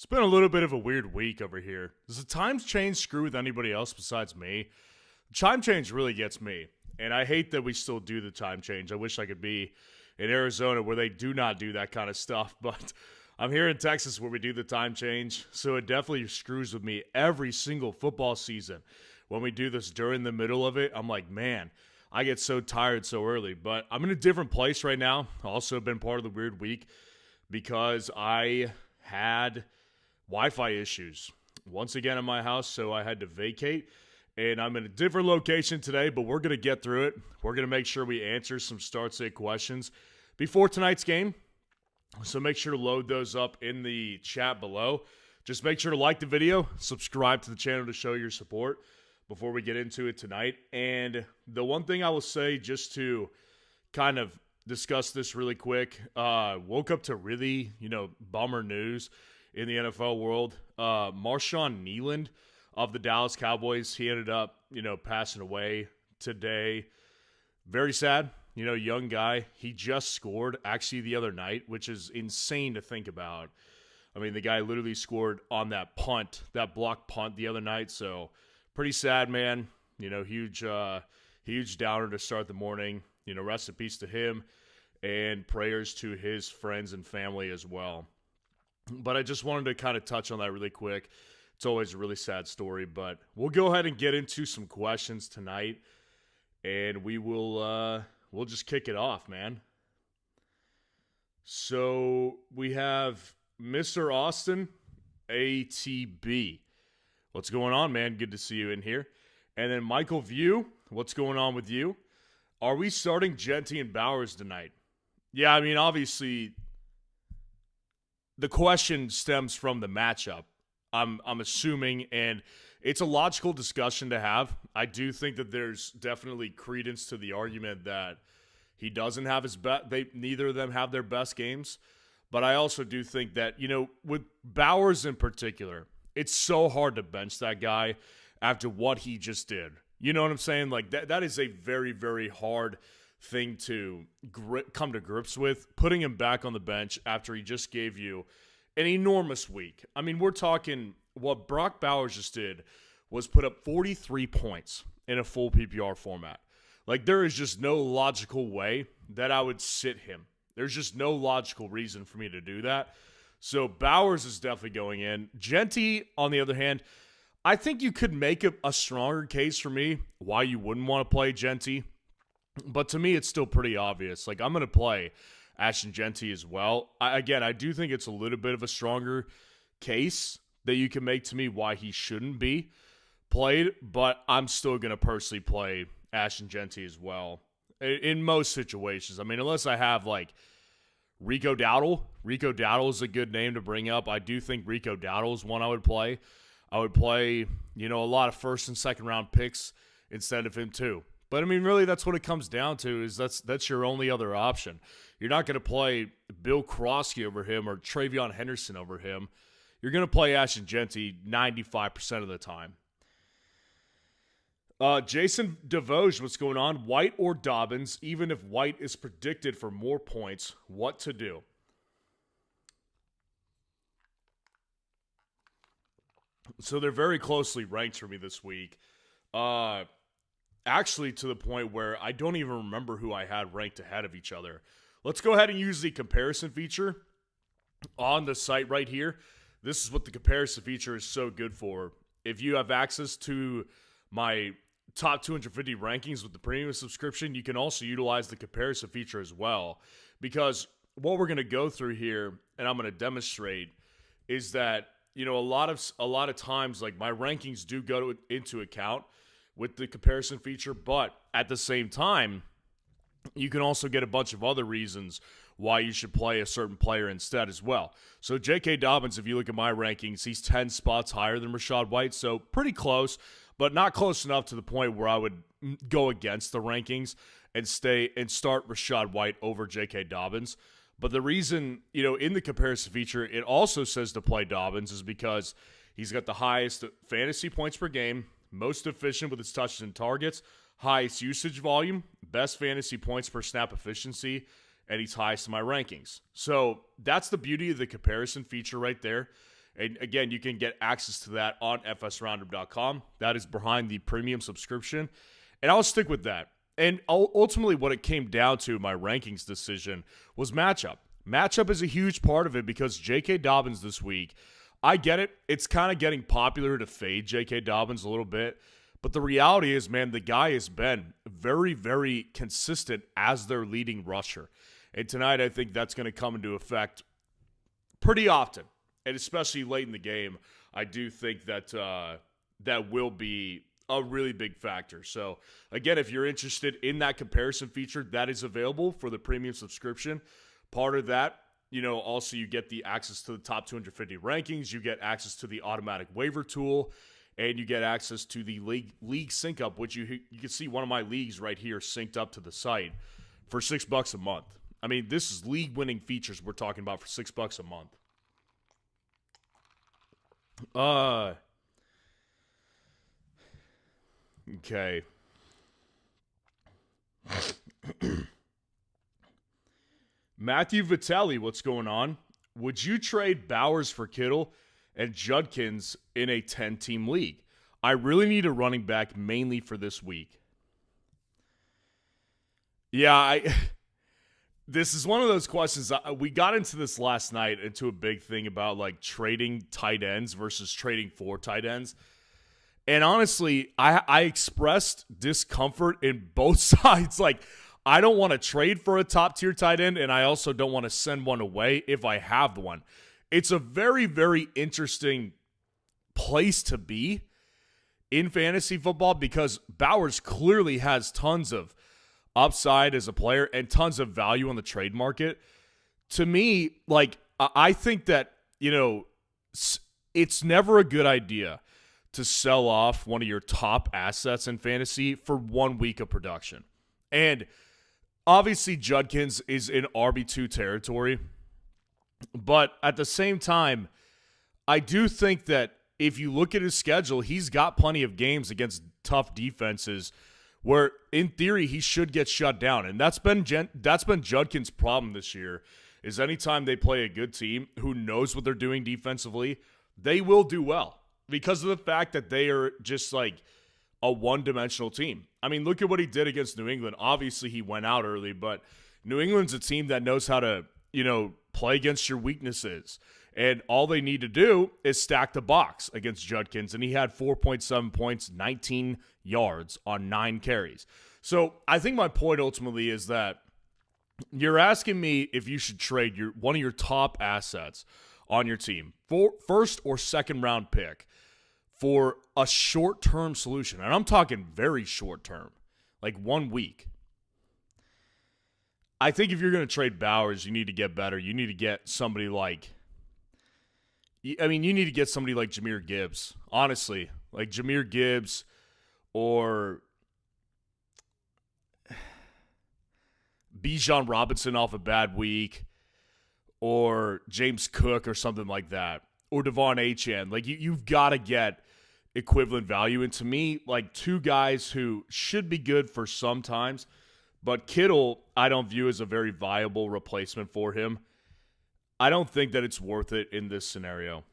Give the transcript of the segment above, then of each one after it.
It's been a little bit of a weird week over here. Does the time change screw with anybody else besides me? The time change really gets me, and I hate that we still do the time change. I wish I could be in Arizona where they do not do that kind of stuff, but I'm here in Texas where we do the time change, so it definitely screws with me every single football season. When we do this during the middle of it, I'm like, man, I get so tired so early, but I'm in a different place right now. Also been part of the weird week because I had Wi-Fi issues once again in my house, so I had to vacate, and I'm in a different location today, but we're going to get through it. We're going to make sure we answer some start-sit questions before tonight's game, so make sure to load those up in the chat below. Just make sure to like the video, subscribe to the channel to show your support before we get into it tonight. And the one thing I will say, just to kind of discuss this really quick, woke up to really, bummer news in the NFL world. Marshawn Kneeland of the Dallas Cowboys, he ended up, passing away today. Very sad, young guy. He just scored actually the other night, which is insane to think about. I mean, the guy literally scored on that punt, that block punt the other night. So pretty sad, man. Huge downer to start the morning. Rest in peace to him, and prayers to his friends and family as well. But I just wanted to kind of touch on that really quick. It's always a really sad story, but we'll go ahead and get into some questions tonight, and we'll just kick it off, man. So we have Mr. Austin ATB. What's going on, man? Good to see you in here. And then Michael View, what's going on with you? Are we starting Genty and Bowers tonight? Yeah, I mean, obviously, the question stems from the matchup, I'm assuming, and it's a logical discussion to have. I do think that there's definitely credence to the argument that he doesn't have his best. Neither of them have their best games, but I also do think that with Bowers in particular, it's so hard to bench that guy after what he just did. You know what I'm saying? Like that is a very, very hard thing to come to grips with, putting him back on the bench after he just gave you an enormous week. I mean, we're talking what Brock Bowers just did was put up 43 points in a full PPR format. Like, there is just no logical way that I would sit him. There's just no logical reason for me to do that. So Bowers is definitely going in. Genty, on the other hand, I think you could make a stronger case for me why you wouldn't want to play Genty. But to me, it's still pretty obvious. Like, I'm going to play Ashton Genty as well. I do think it's a little bit of a stronger case that you can make to me why he shouldn't be played. But I'm still going to personally play Ashton Genty as well in most situations. I mean, unless I have, like, Rico Dowdle. Rico Dowdle is a good name to bring up. I do think Rico Dowdle is one I would play. I would play, a lot of first and second round picks instead of him too. But, I mean, really, that's what it comes down to is that's your only other option. You're not going to play Bill Krosky over him or Travion Henderson over him. You're going to play Ashton Genty 95% of the time. Jason DeVoge, what's going on? White or Dobbins, even if White is predicted for more points, what to do? So they're very closely ranked for me this week. Actually, to the point where I don't even remember who I had ranked ahead of each other. Let's go ahead and use the comparison feature on the site right here. This is what the comparison feature is so good for. If you have access to my top 250 rankings with the premium subscription, you can also utilize the comparison feature as well. Because what we're going to go through here, and I'm going to demonstrate, is that a lot of times, like, my rankings do go into account with the comparison feature, but at the same time, you can also get a bunch of other reasons why you should play a certain player instead as well. So J.K. Dobbins, if you look at my rankings, he's 10 spots higher than Rachaad White, so pretty close, but not close enough to the point where I would go against the rankings and start Rachaad White over J.K. Dobbins. But the reason, in the comparison feature, it also says to play Dobbins is because he's got the highest fantasy points per game, most efficient with his touches and targets, highest usage volume, best fantasy points per snap efficiency, and he's highest in my rankings. So that's the beauty of the comparison feature right there. And again, you can get access to that on fsroundup.com. That is behind the premium subscription. And I'll stick with that. And ultimately what it came down to, my rankings decision, was matchup. Matchup is a huge part of it because J.K. Dobbins this week, I get it. It's kind of getting popular to fade J.K. Dobbins a little bit. But the reality is, man, the guy has been very, very consistent as their leading rusher. And tonight I think that's going to come into effect pretty often. And especially late in the game, I do think that that will be a really big factor. So, again, if you're interested in that comparison feature, that is available for the premium subscription. Part of that, also you get the access to the top 250 rankings, you get access to the automatic waiver tool, and you get access to the league sync up, which you can see one of my leagues right here synced up to the site for $6 a month. I mean, this is league-winning features we're talking about for $6 a month. Okay. Matthew Vitale, what's going on? Would you trade Bowers for Kittle and Judkins in a 10-team league? I really need a running back mainly for this week. Yeah, this is one of those questions. We got into this last night, into a big thing about like trading tight ends versus trading for tight ends. And honestly, I expressed discomfort in both sides. Like, I don't want to trade for a top-tier tight end, and I also don't want to send one away if I have one. It's a very, very interesting place to be in fantasy football because Bowers clearly has tons of upside as a player and tons of value on the trade market. To me, like, I think that, it's never a good idea to sell off one of your top assets in fantasy for 1 week of production. And obviously Judkins is in RB2 territory, but at the same time, I do think that if you look at his schedule, he's got plenty of games against tough defenses where, in theory, he should get shut down. And that's been Judkins' problem this year, is anytime they play a good team who knows what they're doing defensively, they will do well because of the fact that they are just like a one-dimensional team. I mean, look at what he did against New England. Obviously, he went out early, but New England's a team that knows how to, play against your weaknesses. And all they need to do is stack the box against Judkins. And he had 4.7 points, 19 yards on 9 carries. So I think my point ultimately is that you're asking me if you should trade one of your top assets on your team for first or second round pick for a short-term solution. And I'm talking very short-term, like 1 week. I think if you're going to trade Bowers, you need to get better. You need to get somebody like Jahmyr Gibbs. Honestly, like Jahmyr Gibbs or Bijan Robinson off a bad week or James Cook or something like that or Devon Achane. Like you've got to get equivalent value. And to me, like two guys who should be good for sometimes, but Kittle I don't view as a very viable replacement for him. I don't think that it's worth it in this scenario.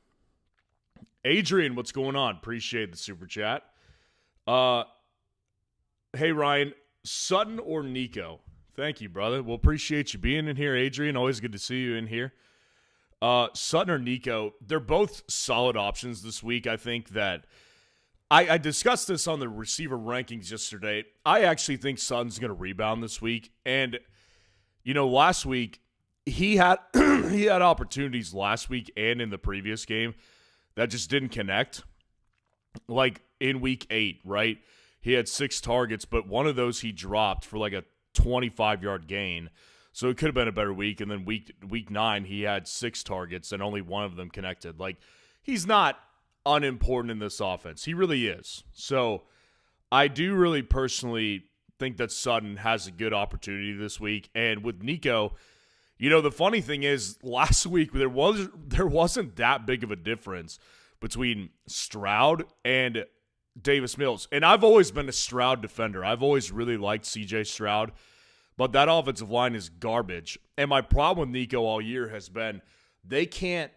Adrian, what's going on? Appreciate the super chat. Hey, Ryan, Sutton or Nico? Thank you, brother. Well, appreciate you being in here, Adrian. Always good to see you in here. Sutton or Nico, they're both solid options this week. I think that I discussed this on the receiver rankings yesterday. I actually think Sutton's going to rebound this week. And, last week, he had he had opportunities last week and in the previous game that just didn't connect. Like in week 8, right? He had 6 targets, but one of those he dropped for like a 25-yard gain. So it could have been a better week. And then week 9, he had 6 targets and only one of them connected. Like, he's not unimportant in this offense. He really is. So I do really personally think that Sutton has a good opportunity this week. And with Nico, the funny thing is last week there wasn't that big of a difference between Stroud and Davis Mills. And I've always been a Stroud defender. I've always really liked CJ Stroud. But that offensive line is garbage. And my problem with Nico all year has been they can't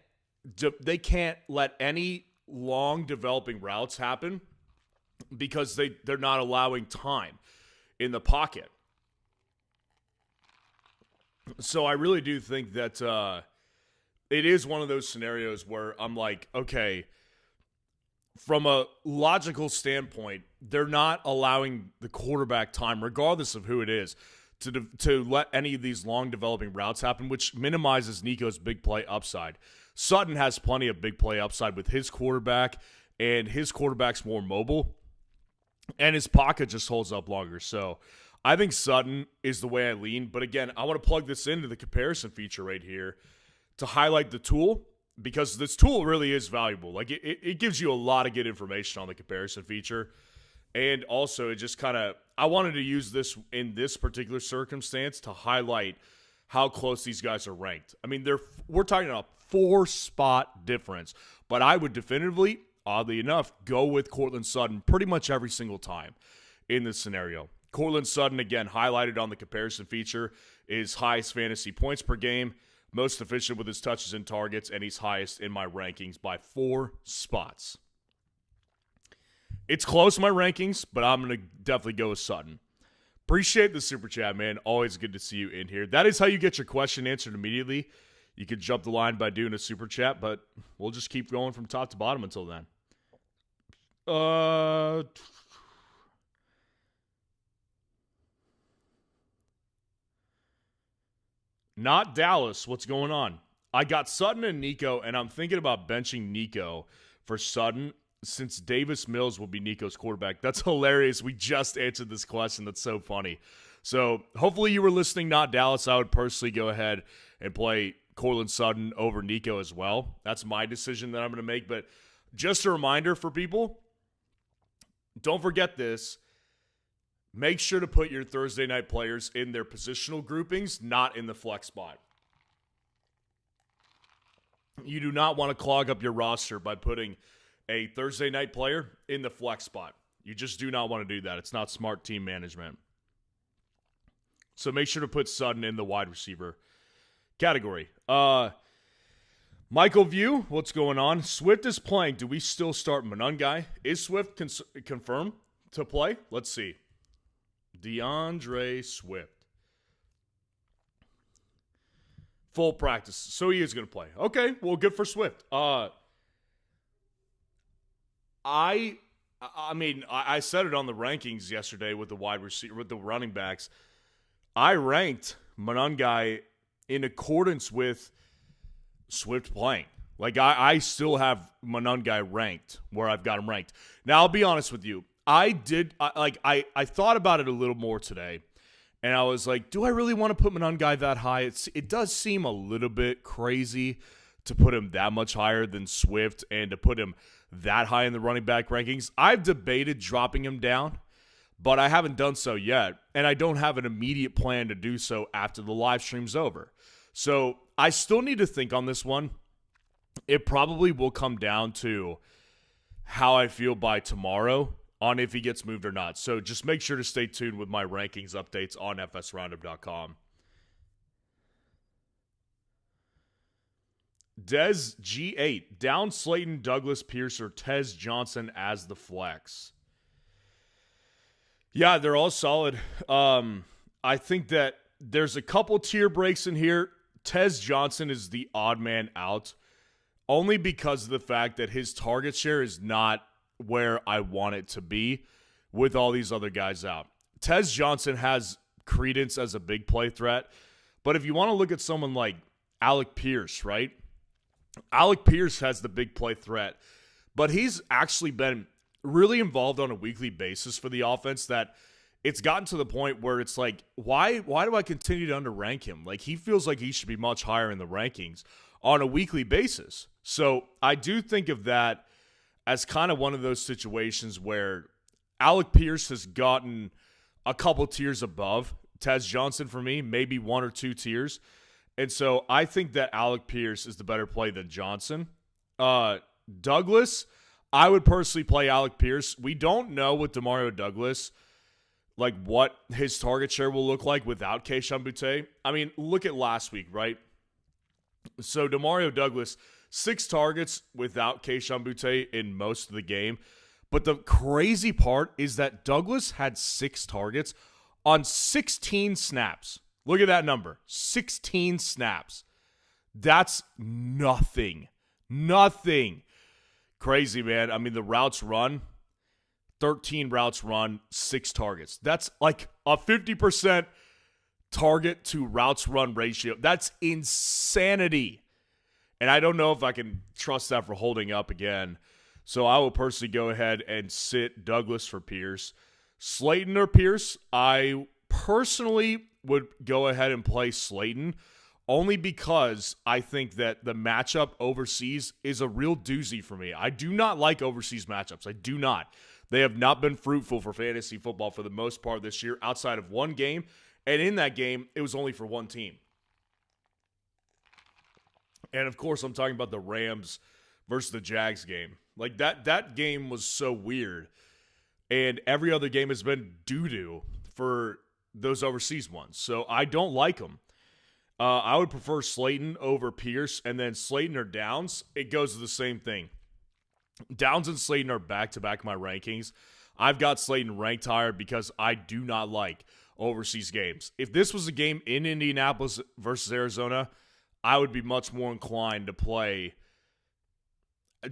they can't let any long developing routes happen because they're not allowing time in the pocket. So I really do think that it is one of those scenarios where I'm like, okay, from a logical standpoint, they're not allowing the quarterback time, regardless of who it is, to let any of these long developing routes happen, which minimizes Nico's big play upside. Sutton has plenty of big play upside with his quarterback, and his quarterback's more mobile, and his pocket just holds up longer. So I think Sutton is the way I lean. But again, I want to plug this into the comparison feature right here to highlight the tool, because this tool really is valuable. Like, it gives you a lot of good information on the comparison feature. And also, it just kind of, I wanted to use this in this particular circumstance to highlight how close these guys are ranked. I mean, we're talking about 4-spot difference. But I would definitively, oddly enough, go with Courtland Sutton pretty much every single time in this scenario. Courtland Sutton, again, highlighted on the comparison feature, is highest fantasy points per game, most efficient with his touches and targets, and he's highest in my rankings by 4 spots. It's close in my rankings, but I'm going to definitely go with Sutton. Appreciate the super chat, man. Always good to see you in here. That is how you get your question answered immediately. You could jump the line by doing a super chat, but we'll just keep going from top to bottom until then. Not Dallas. What's going on? I got Sutton and Nico, and I'm thinking about benching Nico for Sutton since Davis Mills will be Nico's quarterback. That's hilarious. We just answered this question. That's so funny. So hopefully you were listening, not Dallas. I would personally go ahead and play Courtland Sutton over Nico as well. That's my decision that I'm going to make. But just a reminder for people, don't forget this. Make sure to put your Thursday night players in their positional groupings, not in the flex spot. You do not want to clog up your roster by putting a Thursday night player in the flex spot. You just do not want to do that. It's not smart team management. So make sure to put Sutton in the wide receiver category. Michael View, what's going on? Swift is playing. Do we still start Monungai? Is Swift confirmed to play? Let's see. DeAndre Swift. Full practice. So he is going to play. Okay, well, good for Swift. I said it on the rankings yesterday with the wide receiver, with the running backs. I ranked Monungai in accordance with Swift playing. Like, I still have Monungai ranked where I've got him ranked. Now, I'll be honest with you. I thought about it a little more today, and I was like, do I really want to put Monungai that high? It does seem a little bit crazy to put him that much higher than Swift and to put him that high in the running back rankings. I've debated dropping him down, but I haven't done so yet, and I don't have an immediate plan to do so after the live stream's over. So I still need to think on this one. It probably will come down to how I feel by tomorrow on if he gets moved or not. So just make sure to stay tuned with my rankings updates on fsroundup.com. Dez G8, down Slayton, Douglas, Pierce, or Tez Johnson as the flex. Yeah, they're all solid. I think that there's a couple tier breaks in here. Tez Johnson is the odd man out, only because of the fact that his target share is not where I want it to be with all these other guys out. Tez Johnson has credence as a big play threat, but if you want to look at someone like Alec Pierce, right? Alec Pierce has the big play threat, but he's actually been really involved on a weekly basis for the offense that it's gotten to the point where it's like, why do I continue to underrank him? Like, he feels like he should be much higher in the rankings on a weekly basis. So I do think of that as kind of one of those situations where Alec Pierce has gotten a couple tiers above Tez Johnson for me, maybe 1 or 2 tiers. And so I think that Alec Pierce is the better play than Johnson. Douglas, I would personally play Alec Pierce. We don't know with Demario Douglas, like, what his target share will look like without Kayshon Boutte. I mean, look at last week, right? So Demario Douglas, 6 targets without Kayshon Boutte in most of the game. But the crazy part is that Douglas had 6 targets on 16 snaps. Look at that number. 16 snaps. That's nothing. Nothing. Crazy, man. I mean, the routes run, 13 routes run, 6 targets. That's like a 50% target to routes run ratio. That's insanity. And I don't know if I can trust that for holding up again. So I will personally go ahead and sit Douglas for Pierce. Slayton or Pierce, I personally would go ahead and play Slayton only because I think that the matchup overseas is a real doozy for me. I do not like overseas matchups. I do not. They have not been fruitful for fantasy football for the most part this year outside of one game. And in that game, it was only for one team. And, of course, I'm talking about the Rams versus the Jags game. Like, that game was so weird. And every other game has been doo-doo for those overseas ones. So I don't like them. I would prefer Slayton over Pierce. And then Slayton or Downs, it goes to the same thing. Downs and Slayton are back-to-back in my rankings. I've got Slayton ranked higher because I do not like overseas games. If this was a game in Indianapolis versus Arizona, I would be much more inclined to play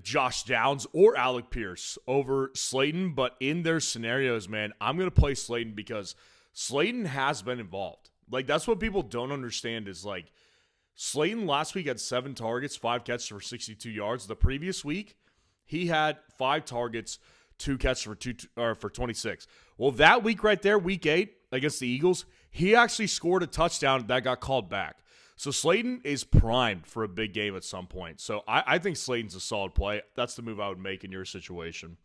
Josh Downs or Alec Pierce over Slayton. But in their scenarios, man, I'm going to play Slayton because Slayton has been involved. Like, that's what people don't understand is, like, Slayton last week had 7 targets, 5 catches for 62 yards. The previous week, he had 5 targets, 2 catches for 26. Well, that week right there, week 8 against the Eagles, he actually scored a touchdown that got called back. So Slayton is primed for a big game at some point. So I think Slayton's a solid play. That's the move I would make in your situation.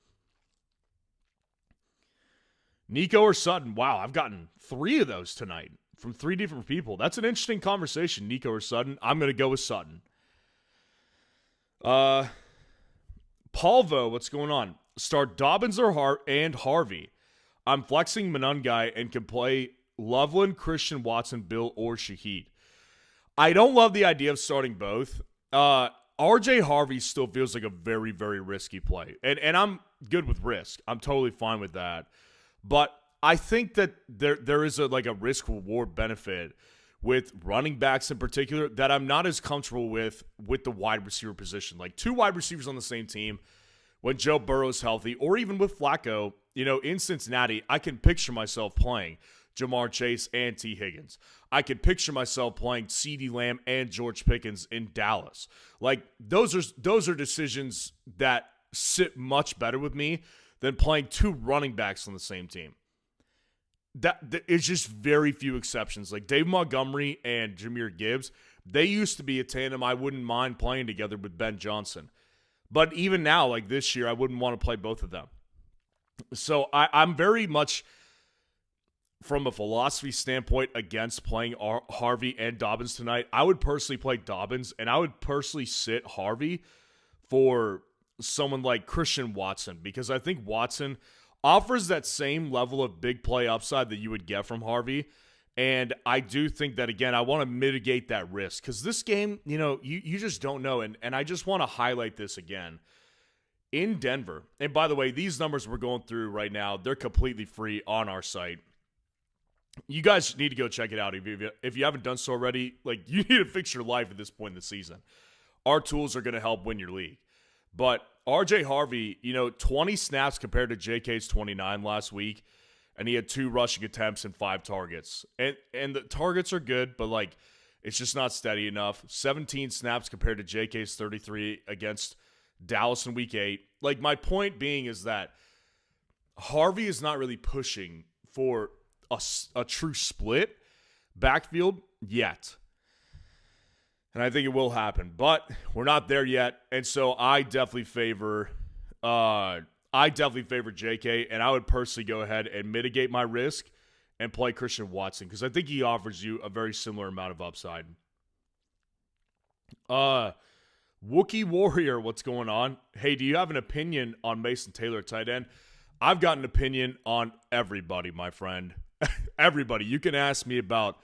Nico or Sutton? Wow, I've gotten 3 of those tonight from 3 different people. That's an interesting conversation, Nico or Sutton. I'm going to go with Sutton. Paulvo, what's going on? Start Dobbins and Harvey. I'm flexing Monungai and can play Loveland, Christian Watson, Bill, or Shaheed. I don't love the idea of starting both. RJ Harvey still feels like a very, very risky play. And I'm good with risk. I'm totally fine with that. But I think that there is a risk-reward benefit with running backs in particular that I'm not as comfortable with the wide receiver position. Like 2 wide receivers on the same team when Joe Burrow's healthy, or even with Flacco, in Cincinnati, I can picture myself playing Jamar Chase and T. Higgins. I could picture myself playing CeeDee Lamb and George Pickens in Dallas. Like, those are decisions that sit much better with me than playing 2 running backs on the same team. That is just very few exceptions. Like Dave Montgomery and Jahmyr Gibbs, they used to be a tandem I wouldn't mind playing together with Ben Johnson. But even now, like this year, I wouldn't want to play both of them. So I'm very much, from a philosophy standpoint, against playing Harvey and Dobbins tonight. I would personally play Dobbins, and I would personally sit Harvey for someone like Christian Watson, because I think Watson offers that same level of big play upside that you would get from Harvey. And I do think that, again, I want to mitigate that risk because this game, you just don't know. And I just want to highlight this again. In Denver, and by the way, these numbers we're going through right now, they're completely free on our site. You guys need to go check it out if you haven't done so already. Like, you need to fix your life at this point in the season. Our tools are going to help win your league. But RJ Harvey, 20 snaps compared to JK's 29 last week, and he had 2 rushing attempts and 5 targets. And the targets are good, but like it's just not steady enough. 17 snaps compared to JK's 33 against Dallas in week 8. Like, my point being is that Harvey is not really pushing for a true split backfield yet. And I think it will happen, but we're not there yet. And so I definitely favor JK, and I would personally go ahead and mitigate my risk and play Christian Watson because I think he offers you a very similar amount of upside. Wookie Warrior, what's going on? Hey, do you have an opinion on Mason Taylor tight end? I've got an opinion on everybody, my friend. Everybody. You can ask me about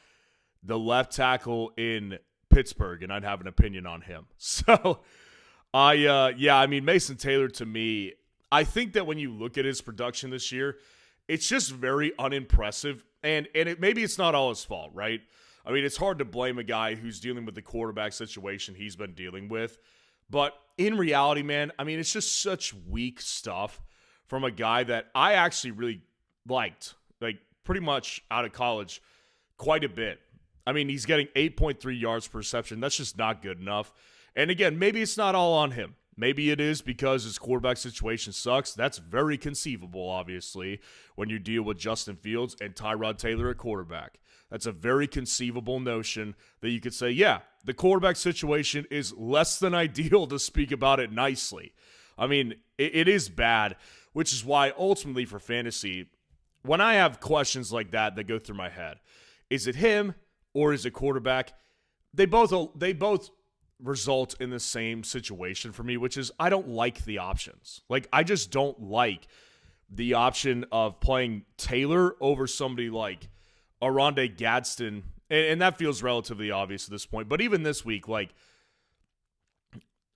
the left tackle in Pittsburgh, and I'd have an opinion on him. So I mean, Mason Taylor, to me, I think that when you look at his production this year, it's just very unimpressive. And maybe it's not all his fault, right? I mean, it's hard to blame a guy who's dealing with the quarterback situation he's been dealing with. But in reality, man, I mean, it's just such weak stuff from a guy that I actually really liked, like pretty much out of college, quite a bit. I mean, he's getting 8.3 yards per reception. That's just not good enough. And again, maybe it's not all on him. Maybe it is because his quarterback situation sucks. That's very conceivable, obviously, when you deal with Justin Fields and Tyrod Taylor at quarterback. That's a very conceivable notion that you could say, yeah, the quarterback situation is less than ideal, to speak about it nicely. I mean, it is bad, which is why ultimately for fantasy, when I have questions like that go through my head, is it him or is it quarterback? They both result in the same situation for me, which is I don't like the options. Like, I just don't like the option of playing Taylor over somebody like Oronde Gadsden, and that feels relatively obvious at this point. But even this week, like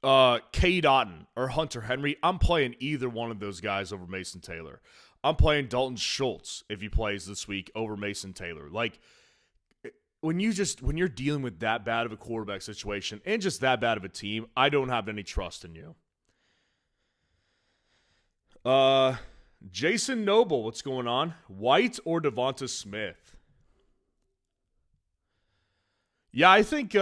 Cade Otton or Hunter Henry, I'm playing either one of those guys over Mason Taylor. I'm playing Dalton Schultz if he plays this week over Mason Taylor. Like, when you're dealing with that bad of a quarterback situation and just that bad of a team, I don't have any trust in you. Jason Noble, what's going on? White or Devonta Smith? Yeah, I think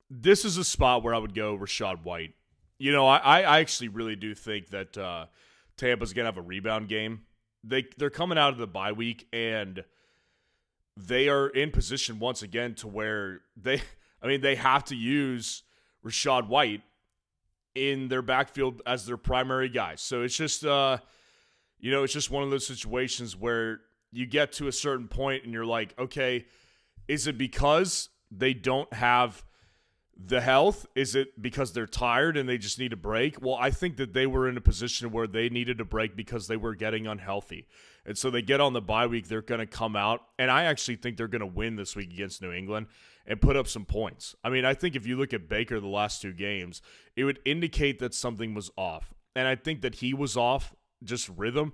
this is a spot where I would go Rachaad White. You know, I actually really do think that Tampa's going to have a rebound game. They're coming out of the bye week, and they are in position once again to where they have to use Rachaad White in their backfield as their primary guy. So it's just, it's just one of those situations where you get to a certain point and you're like, okay, is it because they don't have the health? Is it because they're tired and they just need a break? Well, I think that they were in a position where they needed a break because they were getting unhealthy. And so they get on the bye week, they're going to come out, and I actually think they're going to win this week against New England and put up some points. I mean, I think if you look at Baker the last two games, it would indicate that something was off. And I think that he was off, just rhythm.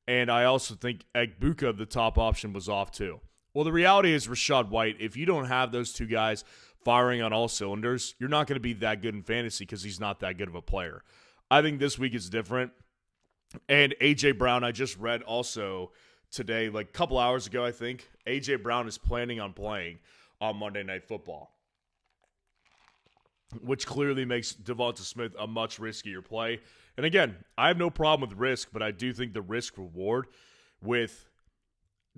And I also think Egbuka, the top option, was off too. Well, the reality is Rachaad White, if you don't have those two guys firing on all cylinders, you're not going to be that good in fantasy because he's not that good of a player. I think this week is different. And A.J. Brown, I just read also today, like a couple hours ago, I think, A.J. Brown is planning on playing on Monday Night Football, which clearly makes Devonta Smith a much riskier play. And again, I have no problem with risk, but I do think the risk-reward with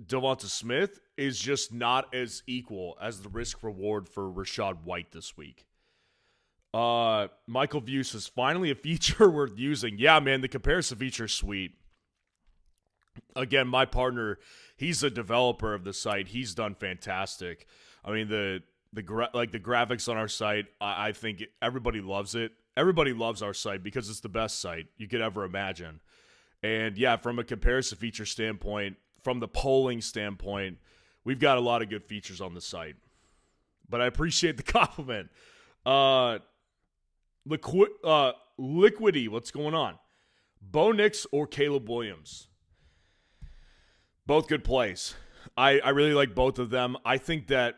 Devonta Smith is just not as equal as the risk-reward for Rachaad White this week. Michael View says, finally a feature worth using. Yeah, man, the comparison feature is sweet. Again, my partner, he's a developer of the site. He's done fantastic. I mean, the graphics on our site, I think everybody loves it. Everybody loves our site because it's the best site you could ever imagine. And yeah, from a comparison feature standpoint, from the polling standpoint, we've got a lot of good features on the site. But I appreciate the compliment. Liquidy, what's going on? Bo Nix or Caleb Williams? Both good plays. I really like both of them. I think that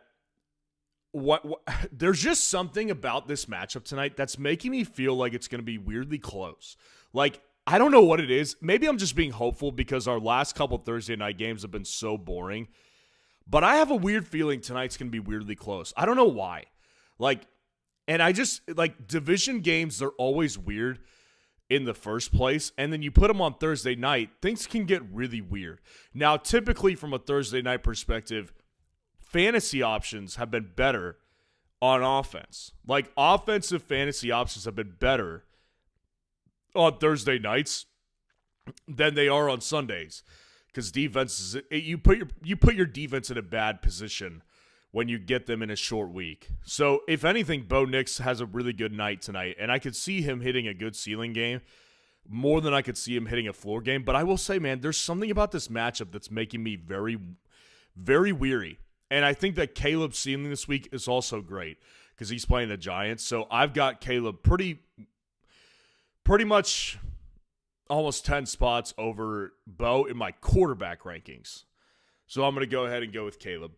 there's just something about this matchup tonight that's making me feel like it's going to be weirdly close. Like, I don't know what it is. Maybe I'm just being hopeful because our last couple Thursday night games have been so boring. But I have a weird feeling tonight's going to be weirdly close. I don't know why. And I just, division games, they're always weird in the first place. And then you put them on Thursday night, things can get really weird. Now, typically from a Thursday night perspective, fantasy options have been better on offense. Offensive fantasy options have been better on Thursday nights than they are on Sundays. Because defenses, you put your defense in a bad position when you get them in a short week. So, if anything, Bo Nix has a really good night tonight, and I could see him hitting a good ceiling game more than I could see him hitting a floor game. But I will say, man, there's something about this matchup that's making me very, very weary. And I think that Caleb's ceiling this week is also great because he's playing the Giants. So, I've got Caleb pretty pretty much almost 10 spots over Bo in my quarterback rankings. So I'm going to go ahead and go with Caleb.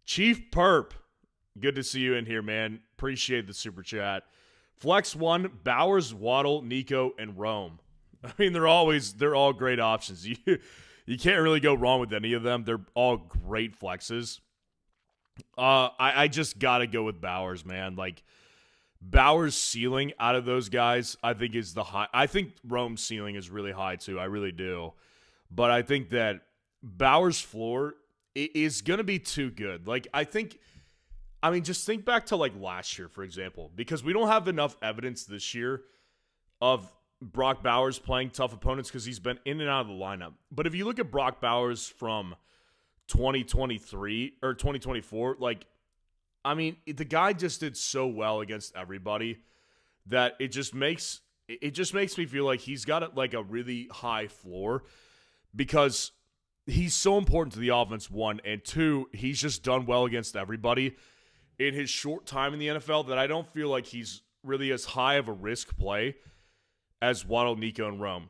Chief Perp, good to see you in here, man. Appreciate the super chat. Flex 1, Bowers, Waddle, Nico, and Rome. I mean, they're all great options. You can't really go wrong with any of them. They're all great flexes. I just got to go with Bowers, man. Like, Bowers' ceiling out of those guys, I think, is the high. I think Rome's ceiling is really high, too. I really do. But I think that Bowers' floor is going to be too good. Like, just think back to, like, last year, for example, because we don't have enough evidence this year of Brock Bowers playing tough opponents because he's been in and out of the lineup. But if you look at Brock Bowers from 2023 or 2024, like, I mean, the guy just did so well against everybody that it just makes me feel like he's got like a really high floor because he's so important to the offense, one, and two, he's just done well against everybody in his short time in the NFL that I don't feel like he's really as high of a risk play as Waddle, Nico, and Rome.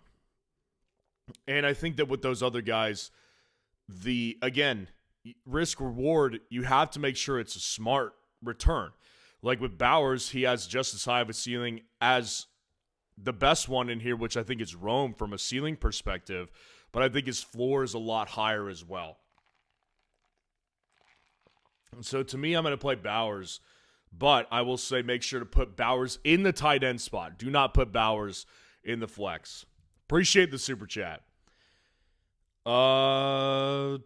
And I think that with those other guys, again, risk-reward, you have to make sure it's a smart return. Like with Bowers, he has just as high of a ceiling as the best one in here, which I think is Rome from a ceiling perspective, but I think his floor is a lot higher as well. And so to me, I'm going to play Bowers, but I will say make sure to put Bowers in the tight end spot. Do not put Bowers in the flex. Appreciate the super chat. All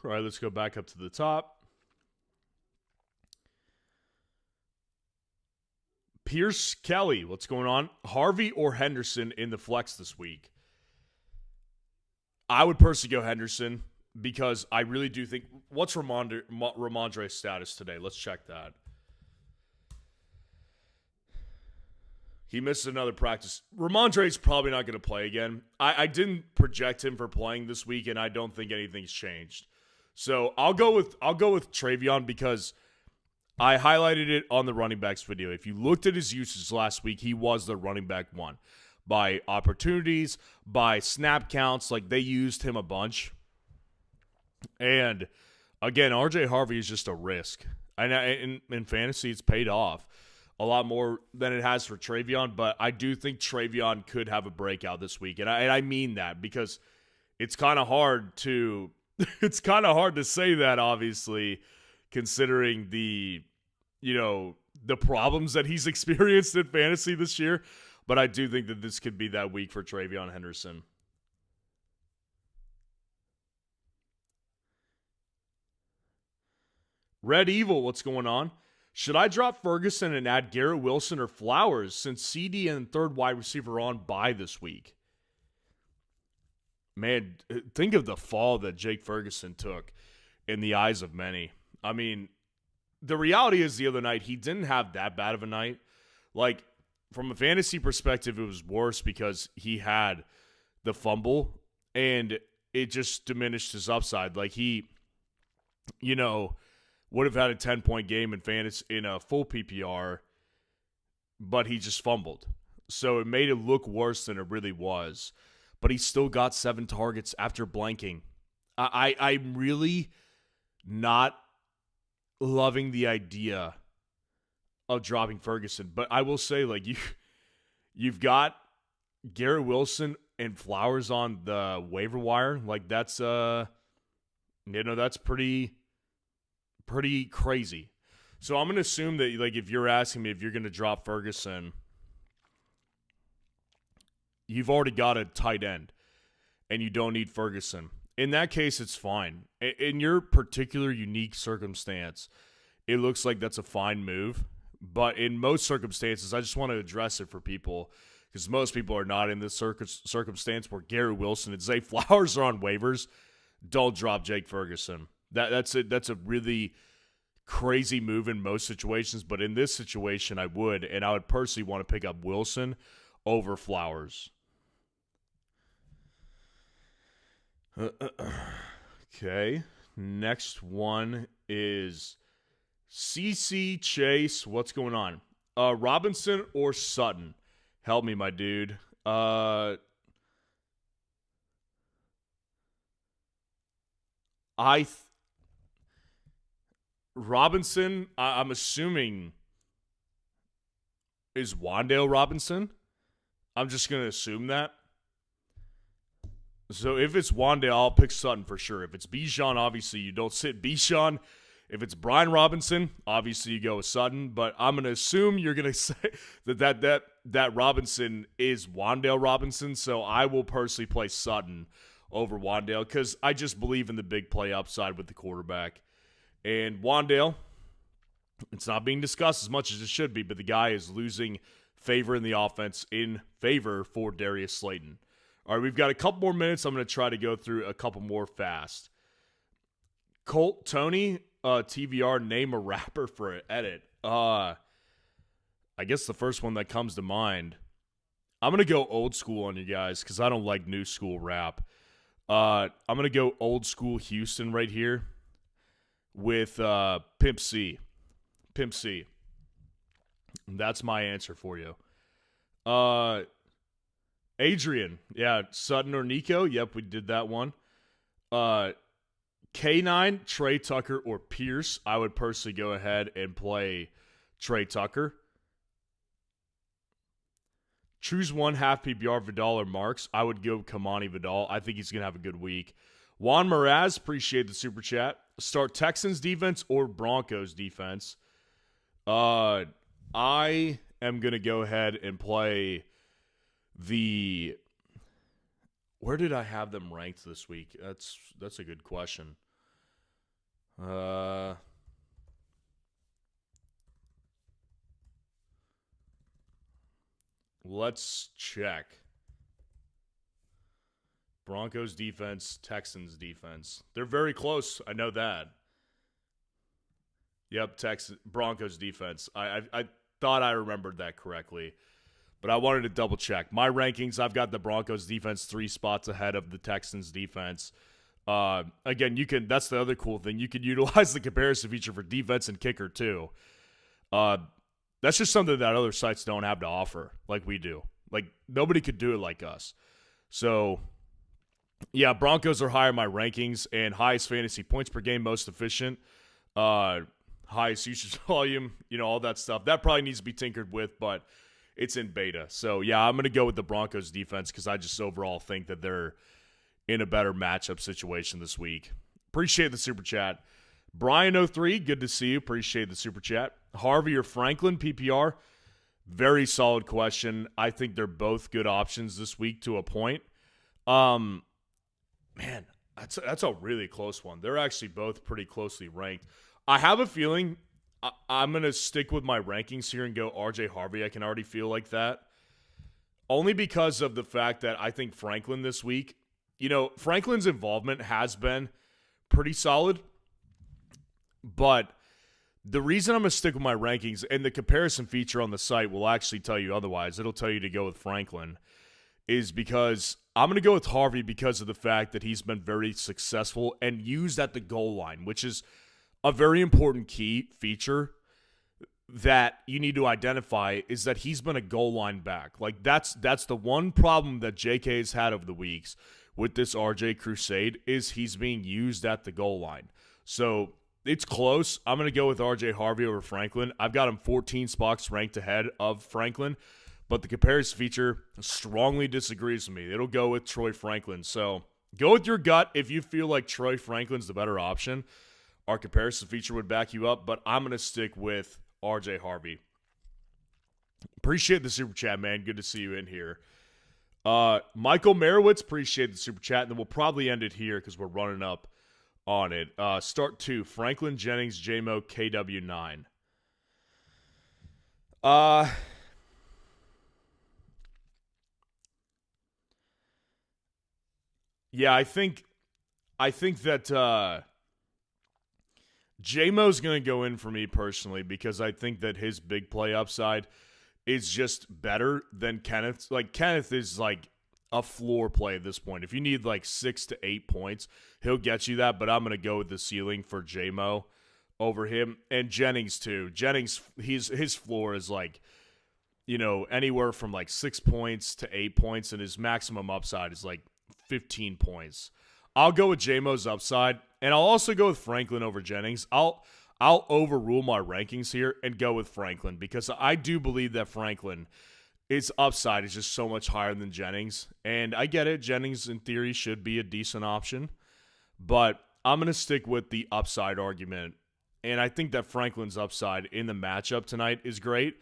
right, let's go back up to the top. Pierce Kelly, what's going on? Harvey or Henderson in the flex this week? I would personally go Henderson because I really do think... What's Ramondre's status today? Let's check that. He missed another practice. Ramondre's probably not going to play again. I didn't project him for playing this week, and I don't think anything's changed. So I'll go with Travion because I highlighted it on the running backs video. If you looked at his usage last week, he was the running back one. By opportunities, by snap counts, like they used him a bunch. And again, RJ Harvey is just a risk. And in fantasy, it's paid off a lot more than it has for Travion, but I do think Travion could have a breakout this week. And I mean that because it's kind of hard to say that, obviously, considering the problems that he's experienced in fantasy this year. But I do think that this could be that week for Travion Henderson. Red Evil, what's going on? Should I drop Ferguson and add Garrett Wilson or Flowers since CD and third wide receiver are on bye this week? Man, think of the fall that Jake Ferguson took in the eyes of many. I mean, the reality is the other night, he didn't have that bad of a night. Like, from a fantasy perspective, it was worse because he had the fumble and it just diminished his upside. Like, he, would have had a 10-point game in fantasy in a full PPR, but he just fumbled. So it made it look worse than it really was. But he still got 7 targets after blanking. I'm really not loving the idea of dropping Ferguson. But I will say, like, you've got Garrett Wilson and Flowers on the waiver wire. Like, that's that's pretty crazy. So I'm going to assume that, like, if you're asking me if you're going to drop Ferguson, you've already got a tight end and you don't need Ferguson. In that case, it's fine. In your particular unique circumstance, it looks like that's a fine move. But in most circumstances, I just want to address it for people because most people are not in this circumstance where Garrett Wilson and Zay Flowers are on waivers. Don't drop Jake Ferguson. That's a really crazy move in most situations, but in this situation, I would, and I would personally want to pick up Wilson over Flowers. Okay, next one is CC Chase. What's going on? Robinson or Sutton? Help me, my dude. Robinson, I'm assuming, is Wan'Dale Robinson. I'm just going to assume that. So if it's Wan'Dale, I'll pick Sutton for sure. If it's Bijan, obviously you don't sit Bijan. If it's Brian Robinson, obviously you go with Sutton. But I'm going to assume you're going to say that Robinson is Wan'Dale Robinson. So I will personally play Sutton over Wan'Dale because I just believe in the big play upside with the quarterback. And Wan'Dale, it's not being discussed as much as it should be, but the guy is losing favor in the offense in favor for Darius Slayton. All right, we've got a couple more minutes. I'm going to try to go through a couple more fast. Colt Tony, TVR, name a rapper for an edit. I guess the first one that comes to mind. I'm going to go old school on you guys because I don't like new school rap. I'm going to go old school Houston right here with Pimp C. Pimp C. That's my answer for you. Adrian. Yeah, Sutton or Nico. Yep, we did that one. K9, Trey Tucker, or Pierce. I would personally go ahead and play Trey Tucker. Choose one half PPR, Vidal or Marks. I would go Kamani Vidal. I think he's going to have a good week. Juan Mraz, appreciate the super chat. Start Texans defense or Broncos defense. I am going to go ahead and play the... Where did I have them ranked this week? That's a good question. Let's check. Broncos defense, Texans defense. They're very close. I know that. Yep, Broncos defense. I thought I remembered that correctly, but I wanted to double check. My rankings, I've got the Broncos defense 3 spots ahead of the Texans defense. Again, that's the other cool thing. You can utilize the comparison feature for defense and kicker too. That's just something that other sites don't have to offer like we do. Like, nobody could do it like us. So, yeah, Broncos are higher in my rankings and highest fantasy points per game, most efficient, highest usage volume, all that stuff. That probably needs to be tinkered with, but it's in beta. So, yeah, I'm going to go with the Broncos defense because I just overall think that they're in a better matchup situation this week. Appreciate the super chat. Brian03, good to see you. Appreciate the super chat. Harvey or Franklin, PPR? Very solid question. I think they're both good options this week to a point. Man, that's a really close one. They're actually both pretty closely ranked. I have a feeling I'm going to stick with my rankings here and go RJ Harvey. I can already feel like that. Only because of the fact that I think Franklin this week, Franklin's involvement has been pretty solid. But the reason I'm going to stick with my rankings, and the comparison feature on the site will actually tell you otherwise, it'll tell you to go with Franklin, is because I'm going to go with Harvey because of the fact that he's been very successful and used at the goal line, which is a very important key feature that you need to identify, is that he's been a goal line back. Like, that's the one problem that JK has had over the weeks with this RJ Crusade, is he's being used at the goal line. So it's close. I'm going to go with RJ Harvey over Franklin. I've got him 14 spots ranked ahead of Franklin, but the comparison feature strongly disagrees with me. It'll go with Troy Franklin. So go with your gut if you feel like Troy Franklin's the better option. Our comparison feature would back you up, but I'm going to stick with RJ Harvey. Appreciate the super chat, man. Good to see you in here. Michael Merowitz, appreciate the super chat, and then we'll probably end it here because we're running up on it. Start 2, Franklin, Jennings, JMO, KW9. Yeah, I think that JMO's going to go in for me personally because I think that his big play upside is just better than Kenneth's. Like, Kenneth is like a floor play at this point. If you need like 6 to 8 points, he'll get you that, but I'm going to go with the ceiling for JMO. over him, and Jennings too. Jennings, his floor is like, anywhere from like 6 points to 8 points, and his maximum upside is like 15 points. I'll go with J-Mo's upside, and I'll also go with Franklin over Jennings. I'll overrule my rankings here and go with Franklin because I do believe that Franklin, its upside is just so much higher than Jennings. And I get it. Jennings, in theory, should be a decent option. But I'm going to stick with the upside argument. And I think that Franklin's upside in the matchup tonight is great.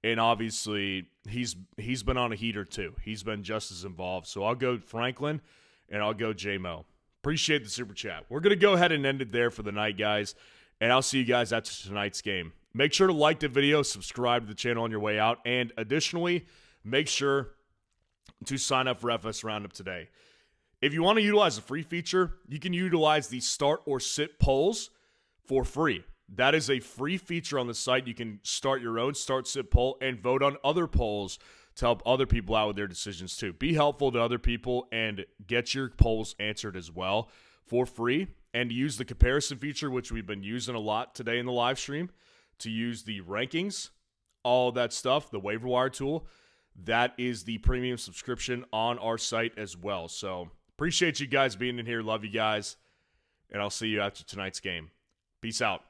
And obviously, he's been on a heater too. He's been just as involved. So I'll go Franklin, and I'll go J-Mo. Appreciate the super chat. We're going to go ahead and end it there for the night, guys. And I'll see you guys after tonight's game. Make sure to like the video, subscribe to the channel on your way out, and additionally, make sure to sign up for FS Roundup today. If you want to utilize a free feature, you can utilize the start or sit polls for free. That is a free feature on the site. You can start your own start-sit poll and vote on other polls to help other people out with their decisions too. Be helpful to other people and get your polls answered as well for free. And use the comparison feature, which we've been using a lot today in the live stream, to use the rankings, all that stuff, the waiver wire tool. That is the premium subscription on our site as well. So appreciate you guys being in here. Love you guys. And I'll see you after tonight's game. Peace out.